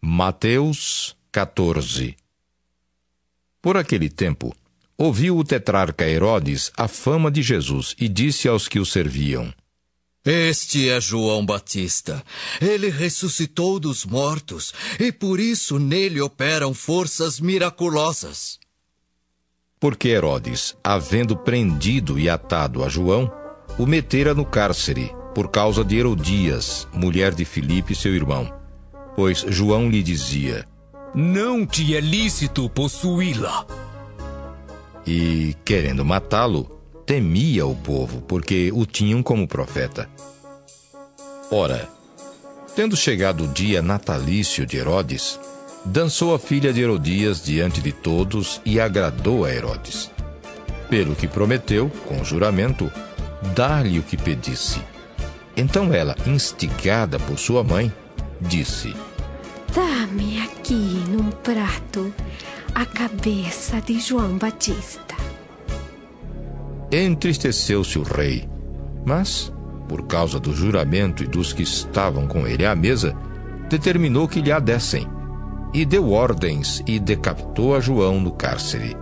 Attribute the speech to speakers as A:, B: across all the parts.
A: Mateus 14. Por aquele tempo, ouviu o tetrarca Herodes a fama de Jesus e disse aos que o serviam:
B: Este é João Batista. Ele ressuscitou dos mortos e por isso nele operam forças miraculosas.
A: Porque Herodes, havendo prendido e atado a João, o metera no cárcere, por causa de Herodias, mulher de Filipe, seu irmão. Pois João lhe dizia:
C: Não te é lícito possuí-la.
A: E, querendo matá-lo, temia o povo, porque o tinham como profeta. Ora, tendo chegado o dia natalício de Herodes, dançou a filha de Herodias diante de todos e agradou a Herodes. Pelo que prometeu, com juramento, dar-lhe o que pedisse. Então ela, instigada por sua mãe, disse:
D: Dá-me aqui num prato a cabeça de João Batista.
A: Entristeceu-se o rei, mas, por causa do juramento e dos que estavam com ele à mesa, determinou que lhe a dessem, e deu ordens e decapitou a João no cárcere.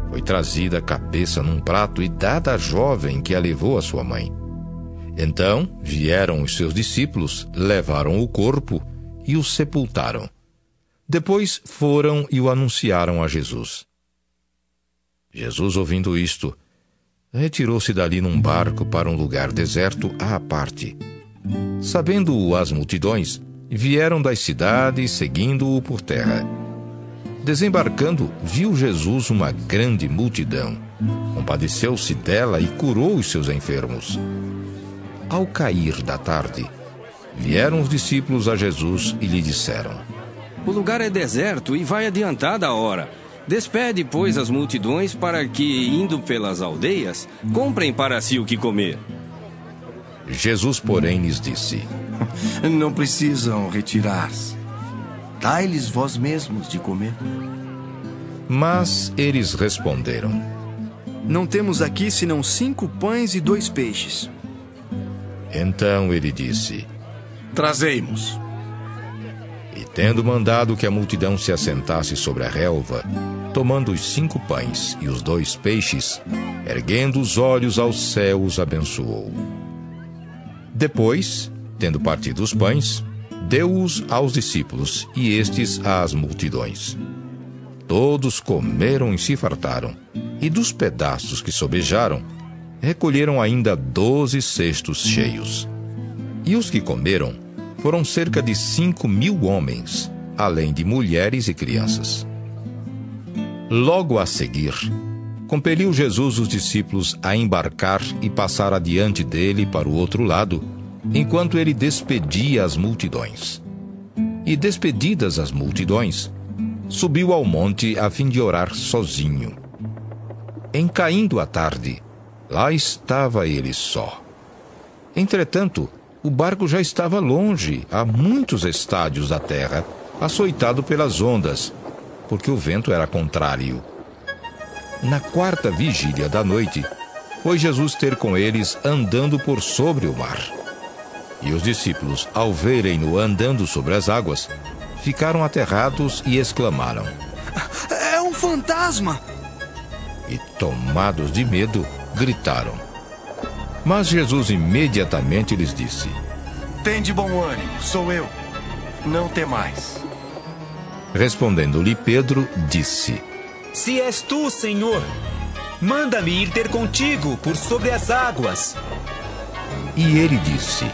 A: Foi trazida a cabeça num prato e dada à jovem que a levou à sua mãe. Então vieram os seus discípulos, levaram o corpo e o sepultaram. Depois foram e o anunciaram a Jesus. Jesus, ouvindo isto, retirou-se dali num barco para um lugar deserto à parte. Sabendo-o as multidões, vieram das cidades seguindo-o por terra. Desembarcando, viu Jesus uma grande multidão. Compadeceu-se dela e curou os seus enfermos. Ao cair da tarde, vieram os discípulos a Jesus e lhe disseram:
E: O lugar é deserto e vai adiantada a hora. Despede, pois, as multidões para que, indo pelas aldeias, comprem para si o que comer.
A: Jesus, porém, lhes disse:
F: Não precisam retirar-se. Dai-lhes vós mesmos de comer.
A: Mas eles responderam:
G: Não temos aqui senão 5 pães e 2 peixes.
A: Então ele disse:
F: Trazei-mos.
A: E tendo mandado que a multidão se assentasse sobre a relva, tomando os 5 pães e os 2 peixes, erguendo os olhos aos céus, abençoou. Depois, tendo partido os pães, deu-os aos discípulos e estes às multidões. Todos comeram e se fartaram, e dos pedaços que sobejaram, recolheram ainda 12 cestos cheios. E os que comeram foram cerca de 5.000 homens, além de mulheres e crianças. Logo a seguir, compeliu Jesus os discípulos a embarcar e passar adiante dele para o outro lado, enquanto ele despedia as multidões. E despedidas as multidões, subiu ao monte a fim de orar sozinho. Em caindo a tarde, lá estava ele só. Entretanto, o barco já estava longe, a muitos estádios da terra, açoitado pelas ondas, porque o vento era contrário. Na 4ª vigília da noite, foi Jesus ter com eles andando por sobre o mar. E os discípulos, ao verem-no andando sobre as águas, ficaram aterrados e exclamaram:
G: É um fantasma!
A: E, tomados de medo, gritaram. Mas Jesus imediatamente lhes disse:
F: Tende bom ânimo, sou eu. Não temais.
A: Respondendo-lhe Pedro, disse:
C: Se és tu, Senhor, manda-me ir ter contigo por sobre as águas.
A: E ele disse: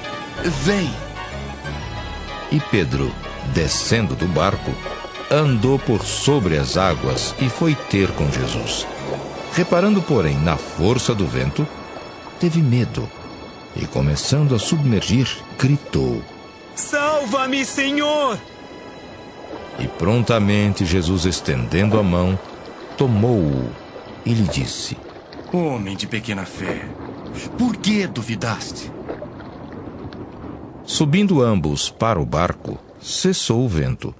F: Vem.
A: E Pedro, descendo do barco, andou por sobre as águas e foi ter com Jesus. Reparando, porém, na força do vento, teve medo e, começando a submergir, gritou:
C: Salva-me, Senhor!
A: E prontamente Jesus, estendendo a mão, tomou-o e lhe disse:
F: Homem de pequena fé, por que duvidaste?
A: Subindo ambos para o barco, cessou o vento,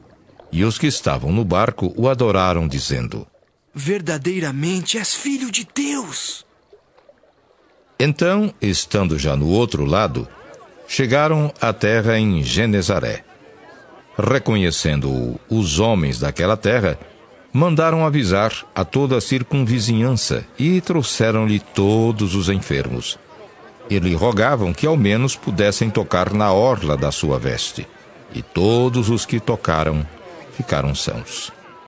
A: e os que estavam no barco o adoraram, dizendo:
G: Verdadeiramente és filho de Deus!
A: Então, estando já no outro lado, chegaram à terra em Genezaré. Reconhecendo-o os homens daquela terra, mandaram avisar a toda a circunvizinhança e trouxeram-lhe todos os enfermos. E lhe rogavam que ao menos pudessem tocar na orla da sua veste. E todos os que tocaram ficaram sãos.